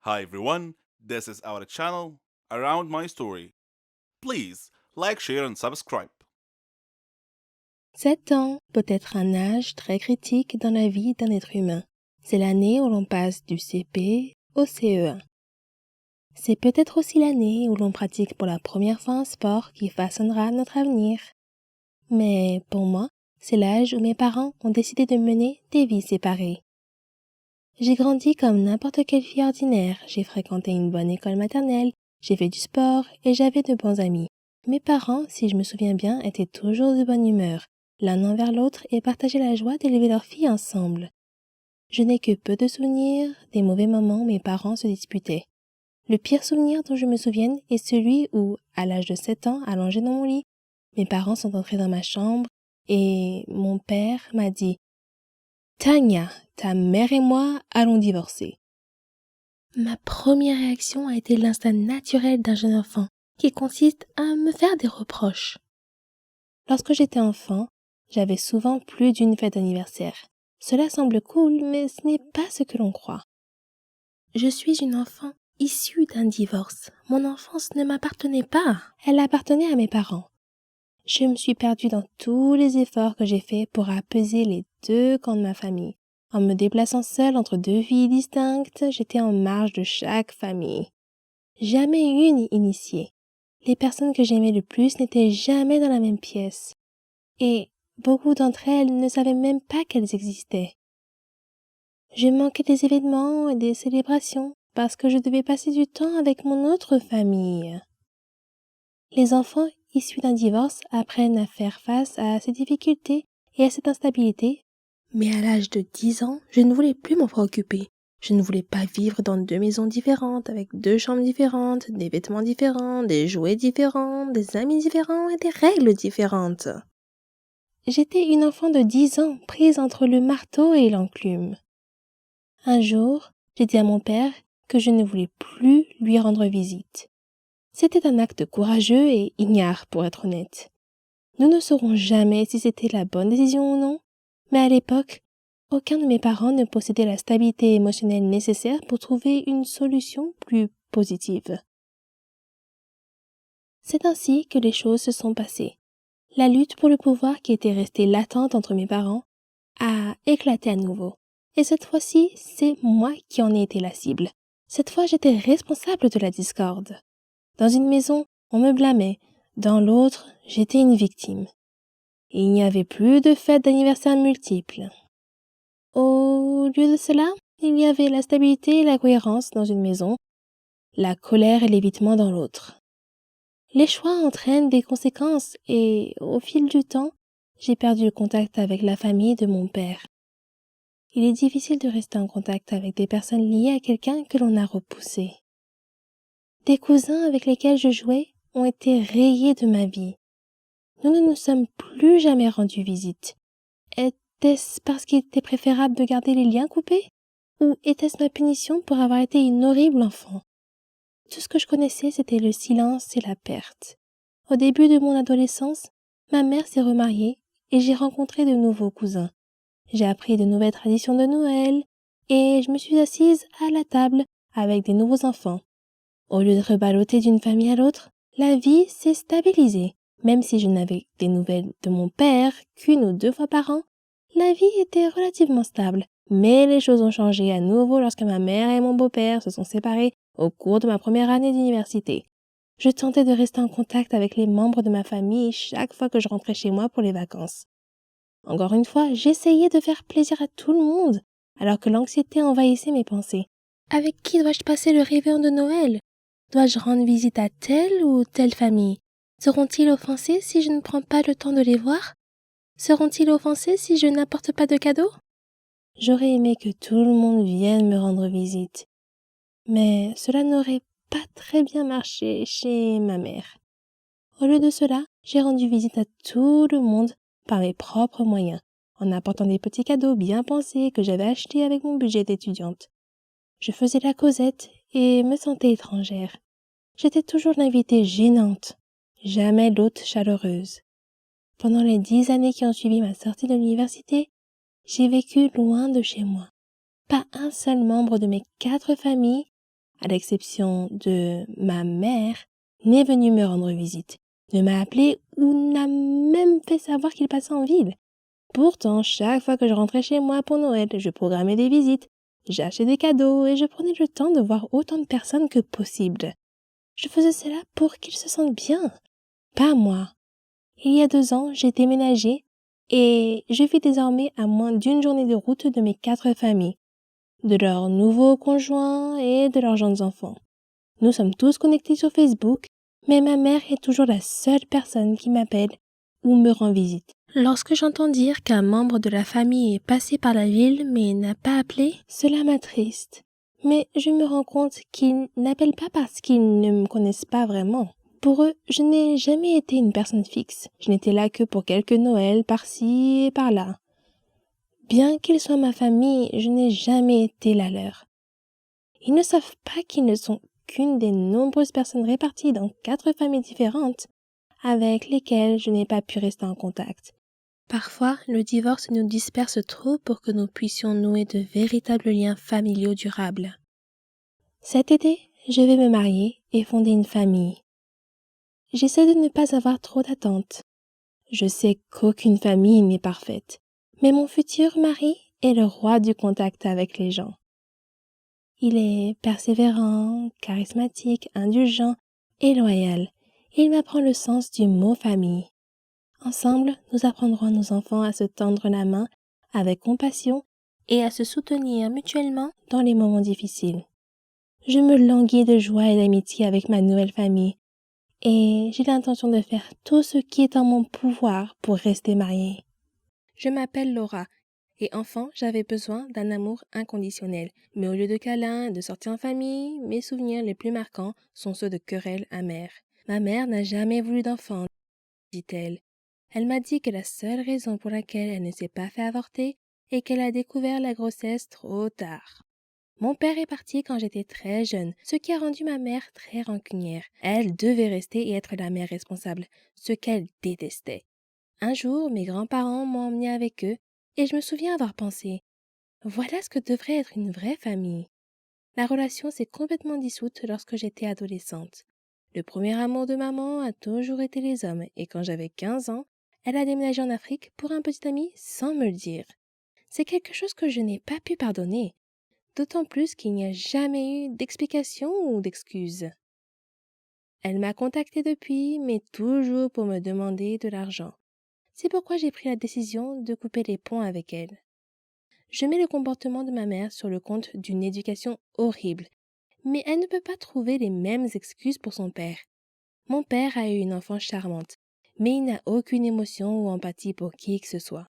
Hi everyone, this is our channel Around My Story. Please like, share and subscribe. 7 ans peut être un âge très critique dans la vie d'un être humain. C'est l'année où l'on passe du CP au CE1. C'est peut-être aussi l'année où l'on pratique pour la première fois un sport qui façonnera notre avenir. Mais pour moi, c'est l'âge où mes parents ont décidé de mener des vies séparées. J'ai grandi comme n'importe quelle fille ordinaire, j'ai fréquenté une bonne école maternelle, j'ai fait du sport et j'avais de bons amis. Mes parents, si je me souviens bien, étaient toujours de bonne humeur, l'un envers l'autre et partageaient la joie d'élever leur fille ensemble. Je n'ai que peu de souvenirs des mauvais moments où mes parents se disputaient. Le pire souvenir dont je me souvienne est celui où, à l'âge de 7 ans, allongé dans mon lit, mes parents sont entrés dans ma chambre et mon père m'a dit « Tania, ta mère et moi allons divorcer. » Ma première réaction a été l'instinct naturel d'un jeune enfant qui consiste à me faire des reproches. Lorsque j'étais enfant, j'avais souvent plus d'une fête d'anniversaire. Cela semble cool, mais ce n'est pas ce que l'on croit. Je suis une enfant issue d'un divorce. Mon enfance ne m'appartenait pas. Elle appartenait à mes parents. Je me suis perdue dans tous les efforts que j'ai faits pour apaiser les deux camps de ma famille. En me déplaçant seule entre deux vies distinctes, j'étais en marge de chaque famille. Jamais une initiée. Les personnes que j'aimais le plus n'étaient jamais dans la même pièce. Et beaucoup d'entre elles ne savaient même pas qu'elles existaient. Je manquais des événements et des célébrations parce que je devais passer du temps avec mon autre famille. Les enfants issus d'un divorce apprennent à faire face à ces difficultés et à cette instabilité, mais à l'âge de 10 ans, je ne voulais plus m'en préoccuper. Je ne voulais pas vivre dans deux maisons différentes, avec deux chambres différentes, des vêtements différents, des jouets différents, des amis différents et des règles différentes. J'étais une enfant de 10 ans, prise entre le marteau et l'enclume. Un jour, j'ai dit à mon père que je ne voulais plus lui rendre visite. C'était un acte courageux et ignare, pour être honnête. Nous ne saurons jamais si c'était la bonne décision ou non, mais à l'époque, aucun de mes parents ne possédait la stabilité émotionnelle nécessaire pour trouver une solution plus positive. C'est ainsi que les choses se sont passées. La lutte pour le pouvoir qui était restée latente entre mes parents a éclaté à nouveau. Et cette fois-ci, c'est moi qui en ai été la cible. Cette fois, j'étais responsable de la discorde. Dans une maison, on me blâmait. Dans l'autre, j'étais une victime. Il n'y avait plus de fêtes d'anniversaire multiples. Au lieu de cela, il y avait la stabilité et la cohérence dans une maison, la colère et l'évitement dans l'autre. Les choix entraînent des conséquences et, au fil du temps, j'ai perdu le contact avec la famille de mon père. Il est difficile de rester en contact avec des personnes liées à quelqu'un que l'on a repoussé. Des cousins avec lesquels je jouais ont été rayés de ma vie. Nous ne nous sommes plus jamais rendus visite. Était-ce parce qu'il était préférable de garder les liens coupés? Ou était-ce ma punition pour avoir été une horrible enfant? Tout ce que je connaissais, c'était le silence et la perte. Au début de mon adolescence, ma mère s'est remariée et j'ai rencontré de nouveaux cousins. J'ai appris de nouvelles traditions de Noël et je me suis assise à la table avec des nouveaux enfants. Au lieu de reballoter d'une famille à l'autre, la vie s'est stabilisée. Même si je n'avais des nouvelles de mon père qu'une ou deux fois par an, la vie était relativement stable. Mais les choses ont changé à nouveau lorsque ma mère et mon beau-père se sont séparés au cours de ma première année d'université. Je tentais de rester en contact avec les membres de ma famille chaque fois que je rentrais chez moi pour les vacances. Encore une fois, j'essayais de faire plaisir à tout le monde, alors que l'anxiété envahissait mes pensées. Avec qui dois-je passer le réveillon de Noël? Dois-je rendre visite à telle ou telle famille? Seront-ils offensés si je ne prends pas le temps de les voir? Seront-ils offensés si je n'apporte pas de cadeaux? J'aurais aimé que tout le monde vienne me rendre visite, mais cela n'aurait pas très bien marché chez ma mère. Au lieu de cela, j'ai rendu visite à tout le monde par mes propres moyens, en apportant des petits cadeaux bien pensés que j'avais achetés avec mon budget d'étudiante. Je faisais la causette et me sentais étrangère. J'étais toujours l'invitée gênante, jamais l'hôte chaleureuse. Pendant les 10 années qui ont suivi ma sortie de l'université, j'ai vécu loin de chez moi. Pas un seul membre de mes 4 familles à l'exception de ma mère, n'est venu me rendre visite, ne m'a appelé ou n'a même fait savoir qu'il passait en ville. Pourtant, chaque fois que je rentrais chez moi pour Noël, je programmais des visites, j'achetais des cadeaux et je prenais le temps de voir autant de personnes que possible. Je faisais cela pour qu'ils se sentent bien, pas moi. Il y a 2 ans, j'ai déménagé et je vis désormais à moins d'1 journée de route de mes 4 familles, de leurs nouveaux conjoints et de leurs jeunes enfants. Nous sommes tous connectés sur Facebook, mais ma mère est toujours la seule personne qui m'appelle ou me rend visite. Lorsque j'entends dire qu'un membre de la famille est passé par la ville mais n'a pas appelé, cela m'attriste. Mais je me rends compte qu'ils n'appellent pas parce qu'ils ne me connaissent pas vraiment. Pour eux, je n'ai jamais été une personne fixe. Je n'étais là que pour quelques Noëls par-ci et par-là. Bien qu'ils soient ma famille, je n'ai jamais été la leur. Ils ne savent pas qu'ils ne sont qu'une des nombreuses personnes réparties dans 4 familles différentes avec lesquelles je n'ai pas pu rester en contact. Parfois, le divorce nous disperse trop pour que nous puissions nouer de véritables liens familiaux durables. Cet été, je vais me marier et fonder une famille. J'essaie de ne pas avoir trop d'attentes. Je sais qu'aucune famille n'est parfaite, mais mon futur mari est le roi du contact avec les gens. Il est persévérant, charismatique, indulgent et loyal. Il m'apprend le sens du mot famille. Ensemble, nous apprendrons à nos enfants à se tendre la main avec compassion et à se soutenir mutuellement dans les moments difficiles. Je me languis de joie et d'amitié avec ma nouvelle famille et j'ai l'intention de faire tout ce qui est en mon pouvoir pour rester mariée. Je m'appelle Laura et enfant, j'avais besoin d'un amour inconditionnel. Mais au lieu de câlins et de sorties en famille, mes souvenirs les plus marquants sont ceux de querelles amères. Ma mère n'a jamais voulu d'enfant, dit-elle. Elle m'a dit que la seule raison pour laquelle elle ne s'est pas fait avorter est qu'elle a découvert la grossesse trop tard. Mon père est parti quand j'étais très jeune, ce qui a rendu ma mère très rancunière. Elle devait rester et être la mère responsable, ce qu'elle détestait. Un jour, mes grands-parents m'ont emmenée avec eux et je me souviens avoir pensé « Voilà ce que devrait être une vraie famille ». La relation s'est complètement dissoute lorsque j'étais adolescente. Le premier amour de maman a toujours été les hommes et quand j'avais 15 ans, elle a déménagé en Afrique pour un petit ami sans me le dire. C'est quelque chose que je n'ai pas pu pardonner, d'autant plus qu'il n'y a jamais eu d'explication ou d'excuse. Elle m'a contactée depuis, mais toujours pour me demander de l'argent. C'est pourquoi j'ai pris la décision de couper les ponts avec elle. Je mets le comportement de ma mère sur le compte d'une éducation horrible, mais elle ne peut pas trouver les mêmes excuses pour son père. Mon père a eu une enfance charmante, mais il n'a aucune émotion ou empathie pour qui que ce soit.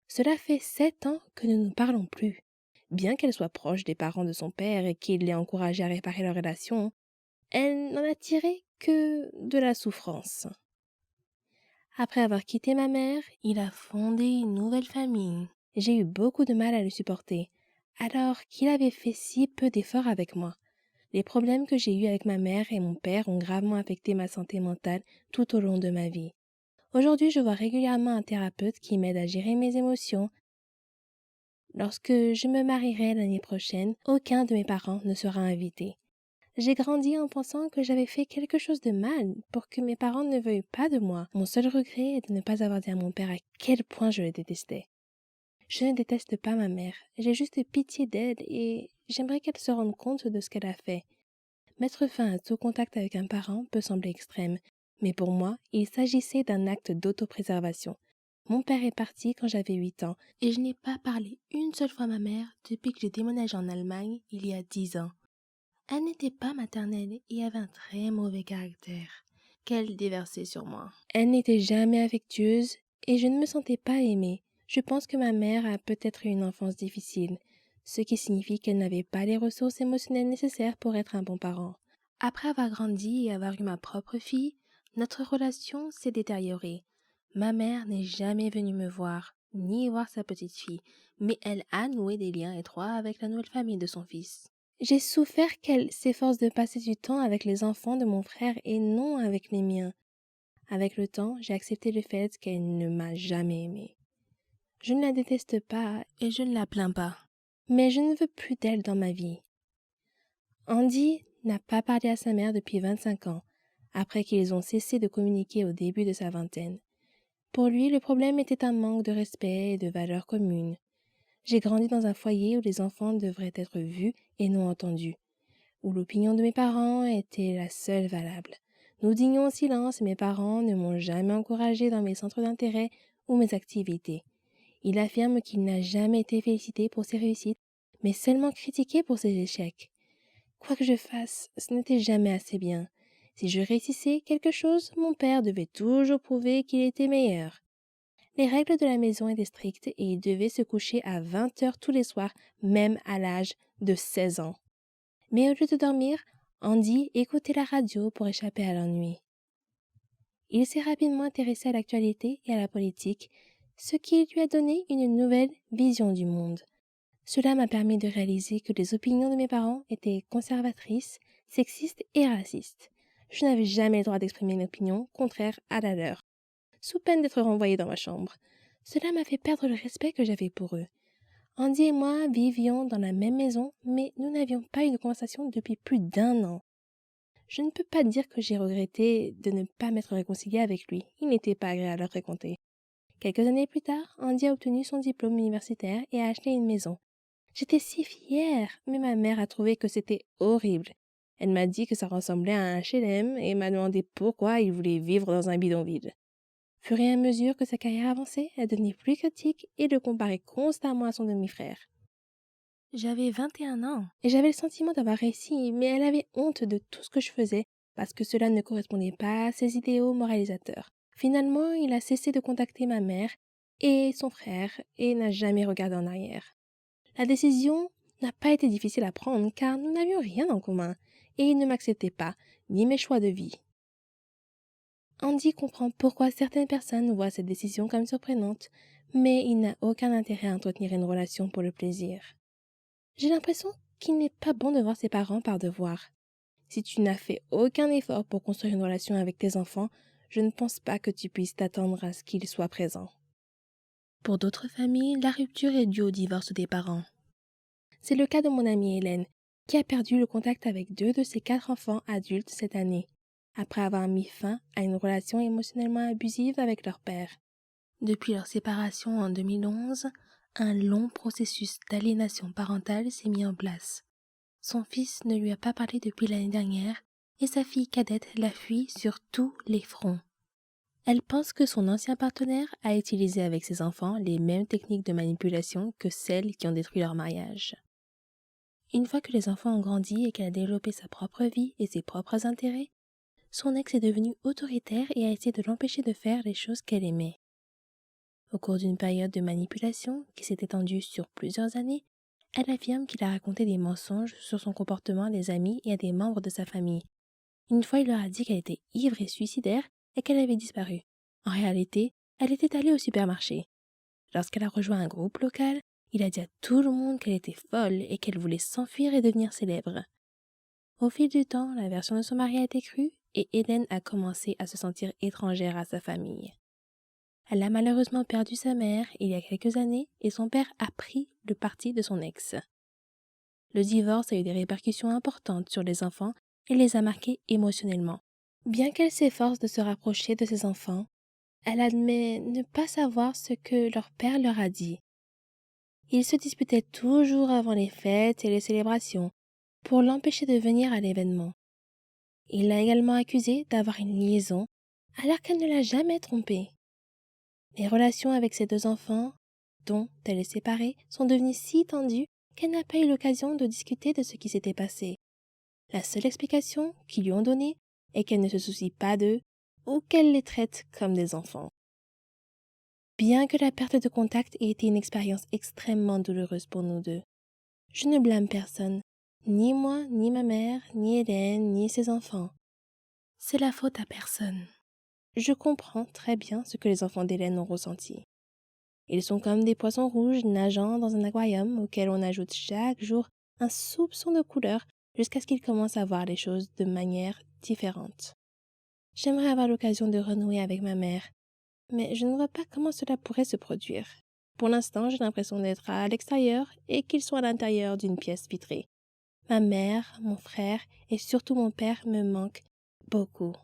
Cela fait 7 ans que nous ne nous parlons plus. Bien qu'elle soit proche des parents de son père et qu'il l'ait encouragée à réparer leur relation, elle n'en a tiré que de la souffrance. Après avoir quitté ma mère, il a fondé une nouvelle famille. J'ai eu beaucoup de mal à le supporter, alors qu'il avait fait si peu d'efforts avec moi. Les problèmes que j'ai eus avec ma mère et mon père ont gravement affecté ma santé mentale tout au long de ma vie. Aujourd'hui, je vois régulièrement un thérapeute qui m'aide à gérer mes émotions. Lorsque je me marierai l'année prochaine, aucun de mes parents ne sera invité. J'ai grandi en pensant que j'avais fait quelque chose de mal pour que mes parents ne veuillent pas de moi. Mon seul regret est de ne pas avoir dit à mon père à quel point je le détestais. Je ne déteste pas ma mère, j'ai juste pitié d'elle et j'aimerais qu'elle se rende compte de ce qu'elle a fait. Mettre fin à tout contact avec un parent peut sembler extrême, mais pour moi, il s'agissait d'un acte d'autopréservation. Mon père est parti quand j'avais 8 ans et je n'ai pas parlé une seule fois à ma mère depuis que j'ai déménagé en Allemagne il y a 10 ans. Elle n'était pas maternelle et avait un très mauvais caractère qu'elle déversait sur moi. Elle n'était jamais affectueuse et je ne me sentais pas aimée. Je pense que ma mère a peut-être eu une enfance difficile, ce qui signifie qu'elle n'avait pas les ressources émotionnelles nécessaires pour être un bon parent. Après avoir grandi et avoir eu ma propre fille, notre relation s'est détériorée. Ma mère n'est jamais venue me voir, ni voir sa petite fille, mais elle a noué des liens étroits avec la nouvelle famille de son fils. J'ai souffert qu'elle s'efforce de passer du temps avec les enfants de mon frère et non avec les miens. Avec le temps, j'ai accepté le fait qu'elle ne m'a jamais aimée. Je ne la déteste pas et je ne la plains pas, mais je ne veux plus d'elle dans ma vie. Andy n'a pas parlé à sa mère depuis 25 ans, après qu'ils ont cessé de communiquer au début de sa vingtaine. Pour lui, le problème était un manque de respect et de valeurs communes. J'ai grandi dans un foyer où les enfants devraient être vus et non entendus, où l'opinion de mes parents était la seule valable. Nous dînions en silence et mes parents ne m'ont jamais encouragé dans mes centres d'intérêt ou mes activités. Il affirme qu'il n'a jamais été félicité pour ses réussites, mais seulement critiqué pour ses échecs. Quoi que je fasse, ce n'était jamais assez bien. Si je réussissais quelque chose, mon père devait toujours prouver qu'il était meilleur. Les règles de la maison étaient strictes et il devait se coucher à 20 heures tous les soirs, même à l'âge de 16 ans. Mais au lieu de dormir, Andy écoutait la radio pour échapper à l'ennui. Il s'est rapidement intéressé à l'actualité et à la politique, ce qui lui a donné une nouvelle vision du monde. Cela m'a permis de réaliser que les opinions de mes parents étaient conservatrices, sexistes et racistes. Je n'avais jamais le droit d'exprimer une opinion contraire à la leur, sous peine d'être renvoyée dans ma chambre. Cela m'a fait perdre le respect que j'avais pour eux. Andy et moi vivions dans la même maison, mais nous n'avions pas eu de conversation depuis plus d'1 an. Je ne peux pas dire que j'ai regretté de ne pas m'être réconciliée avec lui. Il n'était pas agréable à fréquenter. Quelques années plus tard, Andy a obtenu son diplôme universitaire et a acheté une maison. J'étais si fière, mais ma mère a trouvé que c'était horrible. Elle m'a dit que ça ressemblait à un HLM et m'a demandé pourquoi il voulait vivre dans un bidonville. Fur et à mesure que sa carrière avançait, elle devenait plus critique et le comparait constamment à son demi-frère. J'avais 21 ans et j'avais le sentiment d'avoir réussi, mais elle avait honte de tout ce que je faisais parce que cela ne correspondait pas à ses idéaux moralisateurs. Finalement, il a cessé de contacter ma mère et son frère et n'a jamais regardé en arrière. La décision n'a pas été difficile à prendre car nous n'avions rien en commun et il ne m'acceptait pas, ni mes choix de vie. Andy comprend pourquoi certaines personnes voient cette décision comme surprenante, mais il n'a aucun intérêt à entretenir une relation pour le plaisir. J'ai l'impression qu'il n'est pas bon de voir ses parents par devoir. Si tu n'as fait aucun effort pour construire une relation avec tes enfants, je ne pense pas que tu puisses t'attendre à ce qu'ils soient présents. Pour d'autres familles, la rupture est due au divorce des parents. C'est le cas de mon amie Hélène, qui a perdu le contact avec 2 de ses 4 enfants adultes cette année, après avoir mis fin à une relation émotionnellement abusive avec leur père. Depuis leur séparation en 2011, un long processus d'aliénation parentale s'est mis en place. Son fils ne lui a pas parlé depuis l'année dernière et sa fille cadette la fuit sur tous les fronts. Elle pense que son ancien partenaire a utilisé avec ses enfants les mêmes techniques de manipulation que celles qui ont détruit leur mariage. Une fois que les enfants ont grandi et qu'elle a développé sa propre vie et ses propres intérêts, son ex est devenu autoritaire et a essayé de l'empêcher de faire les choses qu'elle aimait. Au cours d'une période de manipulation qui s'est étendue sur plusieurs années, elle affirme qu'il a raconté des mensonges sur son comportement à des amis et à des membres de sa famille. Une fois, il leur a dit qu'elle était ivre et suicidaire et qu'elle avait disparu. En réalité, elle était allée au supermarché. Lorsqu'elle a rejoint un groupe local, il a dit à tout le monde qu'elle était folle et qu'elle voulait s'enfuir et devenir célèbre. Au fil du temps, la version de son mari a été crue et Hélène a commencé à se sentir étrangère à sa famille. Elle a malheureusement perdu sa mère il y a quelques années et son père a pris le parti de son ex. Le divorce a eu des répercussions importantes sur les enfants et les a marqués émotionnellement. Bien qu'elle s'efforce de se rapprocher de ses enfants, elle admet ne pas savoir ce que leur père leur a dit. Ils se disputaient toujours avant les fêtes et les célébrations pour l'empêcher de venir à l'événement. Il l'a également accusée d'avoir une liaison alors qu'elle ne l'a jamais trompée. Les relations avec ses 2 enfants, dont elle est séparée, sont devenues si tendues qu'elle n'a pas eu l'occasion de discuter de ce qui s'était passé. La seule explication qu'ils lui ont donnée est qu'elle ne se soucie pas d'eux ou qu'elle les traite comme des enfants. Bien que la perte de contact ait été une expérience extrêmement douloureuse pour nous deux, je ne blâme personne, ni moi, ni ma mère, ni Hélène, ni ses enfants. C'est la faute à personne. Je comprends très bien ce que les enfants d'Hélène ont ressenti. Ils sont comme des poissons rouges nageant dans un aquarium auquel on ajoute chaque jour un soupçon de couleur jusqu'à ce qu'ils commencent à voir les choses de manière différente. J'aimerais avoir l'occasion de renouer avec ma mère, mais je ne vois pas comment cela pourrait se produire. Pour l'instant, j'ai l'impression d'être à l'extérieur et qu'ils sont à l'intérieur d'une pièce vitrée. Ma mère, mon frère et surtout mon père me manquent beaucoup.